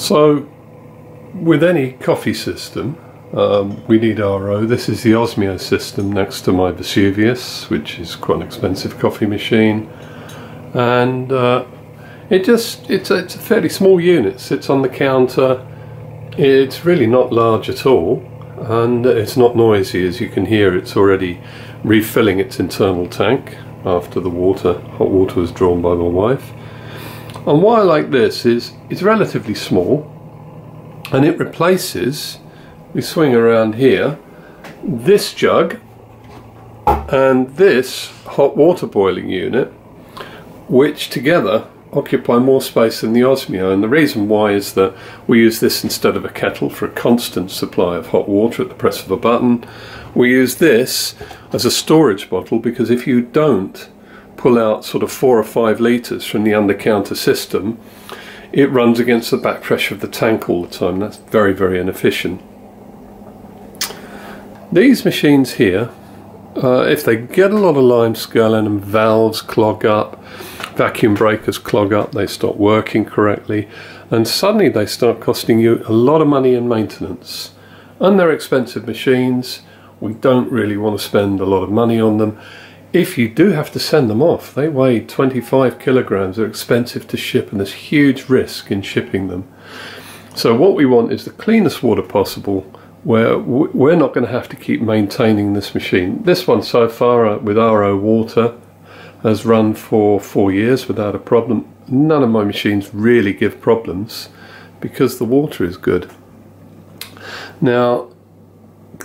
So with any coffee system, we need RO. This is the Osmio system next to my Vesuvius, which is quite an expensive coffee machine, and it's a fairly small unit. Sits on the counter. It's really not large at all, and it's not noisy. As you can hear, it's already refilling its internal tank after the hot water was drawn by my wife. And why I like this is it's relatively small, and it replaces, we swing around here, this jug and this hot water boiling unit, which together occupy more space than the Osmio. And the reason why is that we use this instead of a kettle for a constant supply of hot water at the press of a button. We use this as a storage bottle because if you don't pull out sort of 4 or 5 litres from the under-counter system, it runs against the back pressure of the tank all the time. That's very, very inefficient. These machines here, if they get a lot of limescale in them, valves clog up, vacuum breakers clog up, they stop working correctly, and suddenly they start costing you a lot of money in maintenance. And they're expensive machines. We don't really want to spend a lot of money on them. If you do have to send them off, they weigh 25 kilograms, they're expensive to ship, and there's huge risk in shipping them. So what we want is the cleanest water possible, where we're not going to have to keep maintaining this machine. This one so far with RO water has run for 4 years without a problem. None of my machines really give problems because the water is good. Now,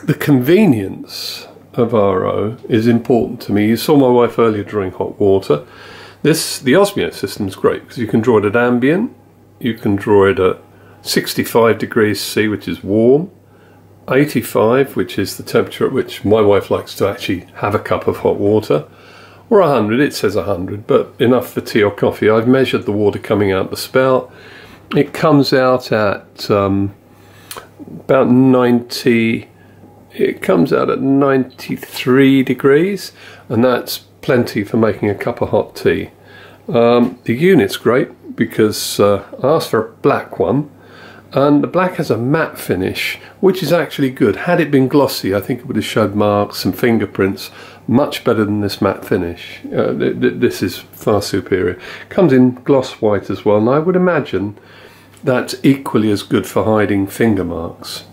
the convenience of RO is important to me. You saw my wife earlier drawing hot water. The Osmio system is great because you can draw it at ambient, you can draw it at 65 degrees C, which is warm, 85, which is the temperature at which my wife likes to actually have a cup of hot water, or 100, it says 100, but enough for tea or coffee. I've measured the water coming out the spout. It comes out at about 90. It comes out at 93 degrees, and that's plenty for making a cup of hot tea. The unit's great because I asked for a black one, and the black has a matte finish, which is actually good. Had it been glossy, I think it would have showed marks and fingerprints much better than this matte finish. This is far superior. Comes in gloss white as well, and I would imagine that's equally as good for hiding finger marks.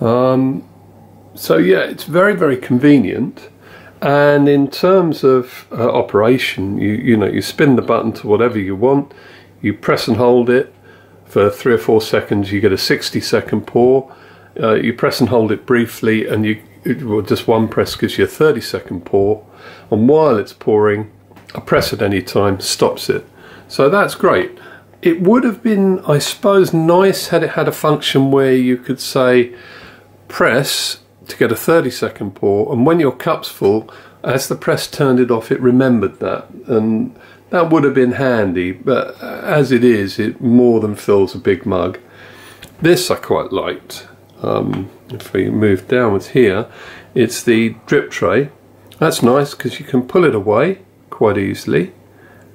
So yeah, it's very, very convenient, and in terms of operation, you spin the button to whatever you want, you press and hold it for 3 or 4 seconds, you get a 60-second pour. You press and hold it briefly, and just one press gives you a 30-second pour, and while it's pouring, a press at any time stops it. So that's great. It would have been, I suppose, nice had it had a function where you could say press to get a 30-second pour, and when your cup's full, as the press turned it off, it remembered that, and that would have been handy. But as it is, it more than fills a big mug. This I quite liked. If we move downwards here, it's the drip tray. That's nice because you can pull it away quite easily,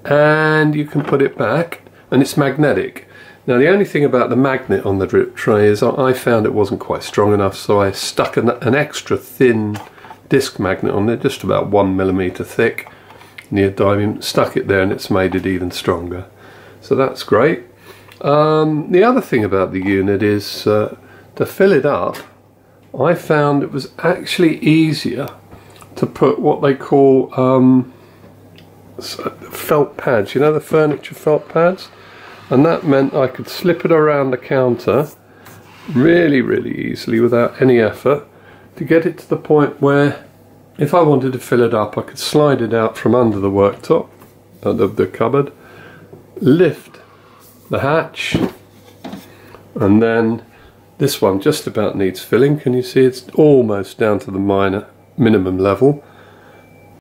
and you can put it back, and it's magnetic. Now the only thing about the magnet on the drip tray is I found it wasn't quite strong enough, so I stuck an extra thin disc magnet on it, just about 1 millimeter thick, neodymium, stuck it there, and it's made it even stronger. So that's great. The other thing about the unit is to fill it up, I found it was actually easier to put what they call felt pads, you know, the furniture felt pads? And that meant I could slip it around the counter really, really easily without any effort to get it to the point where if I wanted to fill it up, I could slide it out from under the worktop of the cupboard, lift the hatch, and then this one just about needs filling. Can you see it's almost down to the minimum level?